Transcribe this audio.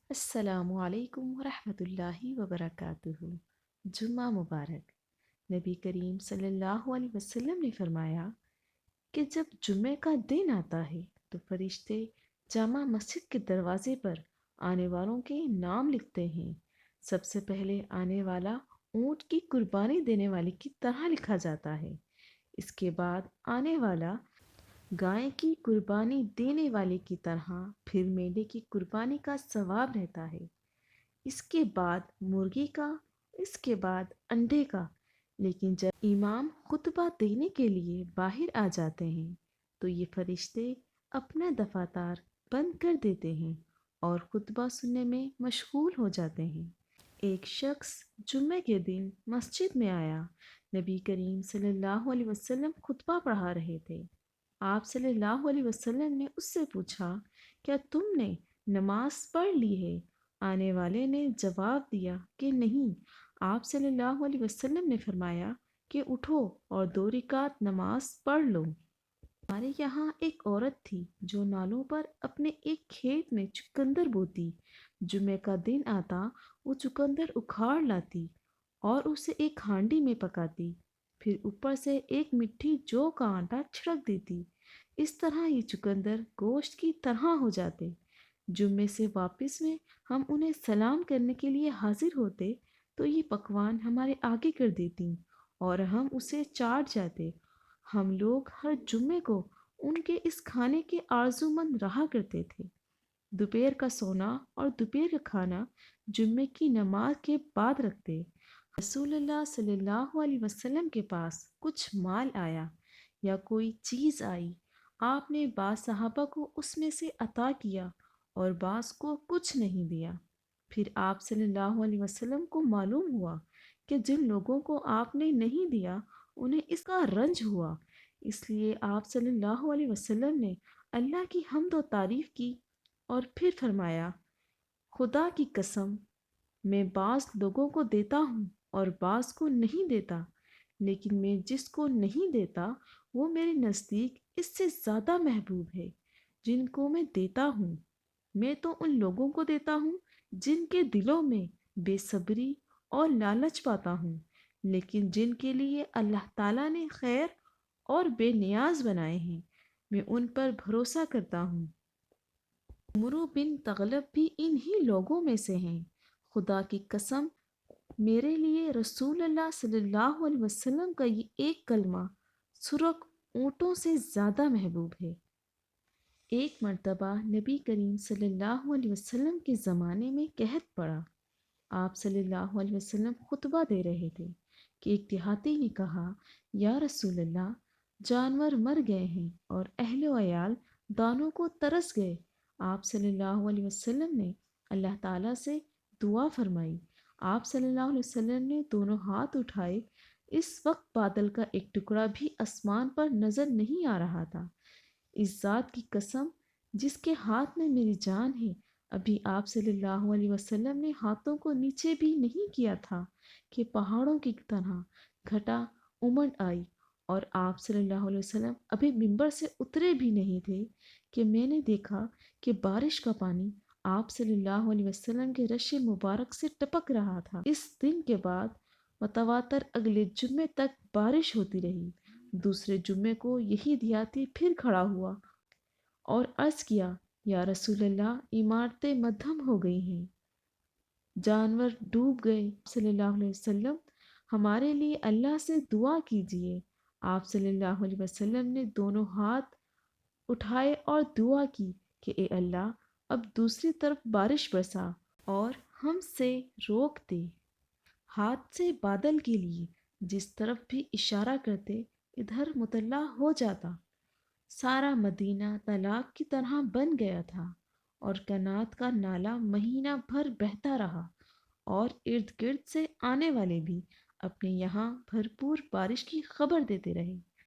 السلام علیکم ورحمۃ اللہ وبرکاتہ۔ جمعہ مبارک۔ نبی کریم صلی اللہ علیہ وسلم نے فرمایا کہ جب جمعے کا دن آتا ہے تو فرشتے جامع مسجد کے دروازے پر آنے والوں کے نام لکھتے ہیں۔ سب سے پہلے آنے والا اونٹ کی قربانی دینے والے کی طرح لکھا جاتا ہے۔ اس کے بعد آنے والا گائے کی قربانی دینے والے کی طرح، پھر میلے کی قربانی کا ثواب رہتا ہے، اس کے بعد مرغی کا، اس کے بعد انڈے کا۔ لیکن جب امام خطبہ دینے کے لیے باہر آ جاتے ہیں تو یہ فرشتے اپنا دفاتر بند کر دیتے ہیں اور خطبہ سننے میں مشغول ہو جاتے ہیں۔ ایک شخص جمعے کے دن مسجد میں آیا۔ نبی کریم صلی اللہ علیہ وسلم خطبہ پڑھا رہے تھے۔ آپ صلی اللہ علیہ وسلم نے اس سے پوچھا، کیا تم نے نماز پڑھ لی ہے؟ آنے والے نے جواب دیا کہ نہیں۔ آپ صلی اللہ علیہ وسلم نے فرمایا کہ اٹھو اور 2 رکعت نماز پڑھ لو۔ ہمارے یہاں ایک عورت تھی جو نالوں پر اپنے ایک کھیت میں چقندر بوتی۔ جمعے کا دن آتا، وہ چقندر اکھاڑ لاتی اور اسے ایک ہانڈی میں پکاتی، پھر اوپر سے ایک مٹھی جو کا آٹا چھڑک دیتی۔ اس طرح یہ چقندر گوشت کی طرح ہو جاتے۔ جمعے سے واپس میں ہم انہیں سلام کرنے کے لیے حاضر ہوتے تو یہ پکوان ہمارے آگے کر دیتی اور ہم اسے چاٹ جاتے۔ ہم لوگ ہر جمعے کو ان کے اس کھانے کے آرزومند رہا کرتے تھے۔ دوپہر کا سونا اور دوپہر کا کھانا جمعے کی نماز کے بعد رکھتے۔ رسول اللہ صلی اللہ علیہ وسلم کے پاس کچھ مال آیا یا کوئی چیز آئی، آپ نے بعض صحابہ کو اس میں سے عطا کیا اور بعض کو کچھ نہیں دیا۔ پھر آپ صلی اللہ علیہ وسلم کو معلوم ہوا کہ جن لوگوں کو آپ نے نہیں دیا انہیں اس کا رنج ہوا، اس لیے آپ صلی اللہ علیہ وسلم نے اللہ کی حمد و تعریف کی اور پھر فرمایا، خدا کی قسم، میں بعض لوگوں کو دیتا ہوں اور بعض کو نہیں دیتا، لیکن میں جس کو نہیں دیتا وہ میرے نزدیک اس سے زیادہ محبوب ہے جن کو میں دیتا ہوں۔ میں تو ان لوگوں کو دیتا ہوں جن کے دلوں میں بے صبری اور لالچ پاتا ہوں، لیکن جن کے لیے اللہ تعالیٰ نے خیر اور بے نیاز بنائے ہیں، میں ان پر بھروسہ کرتا ہوں۔ عمرو بن تغلب بھی انہی لوگوں میں سے ہیں۔ خدا کی قسم، میرے لیے رسول اللہ صلی اللہ علیہ وسلم کا یہ ایک کلمہ سرخ اونٹوں سے زیادہ محبوب ہے۔ ایک مرتبہ نبی کریم صلی اللہ علیہ وسلم کے زمانے میں قحط پڑا۔ آپ صلی اللہ علیہ وسلم خطبہ دے رہے تھے کہ ایک دیہاتی نے کہا، یا رسول اللہ، جانور مر گئے ہیں اور اہل و عیال دانوں کو ترس گئے۔ آپ صلی اللہ علیہ وسلم نے اللہ تعالیٰ سے دعا فرمائی۔ آپ صلی اللہ علیہ وسلم نے دونوں ہاتھ اٹھائے۔ اس وقت بادل کا ایک ٹکڑا بھی آسمان پر نظر نہیں آ رہا تھا۔ اس ذات کی قسم جس کے ہاتھ میں میری جان ہے، ابھی آپ صلی اللہ علیہ وسلم نے ہاتھوں کو نیچے بھی نہیں کیا تھا کہ پہاڑوں کی طرح گھٹا امڑ آئی، اور آپ صلی اللہ علیہ وسلم ابھی ممبر سے اترے بھی نہیں تھے کہ میں نے دیکھا کہ بارش کا پانی آپ صلی اللہ علیہ وسلم کے رش مبارک سے ٹپک رہا تھا۔ اس دن کے بعد متواتر اگلے جمعے تک بارش ہوتی رہی۔ دوسرے جمعے کو یہی دیہاتی پھر کھڑا ہوا اور عرض کیا، یا رسول اللہ، عمارتیں مدھم ہو گئی ہیں، جانور ڈوب گئے۔ صلی اللہ علیہ وسلم، ہمارے لیے اللہ سے دعا کیجیے۔ آپ صلی اللہ علیہ وسلم نے دونوں ہاتھ اٹھائے اور دعا کی کہ اے اللہ، اب دوسری طرف بارش برسا اور ہم سے روک دے۔ ہاتھ سے بادل کے لیے جس طرف بھی اشارہ کرتے ادھر مطلع ہو جاتا۔ سارا مدینہ تالاب کی طرح بن گیا تھا اور کنات کا نالا مہینہ بھر بہتا رہا، اور ارد گرد سے آنے والے بھی اپنے یہاں بھرپور بارش کی خبر دیتے رہے۔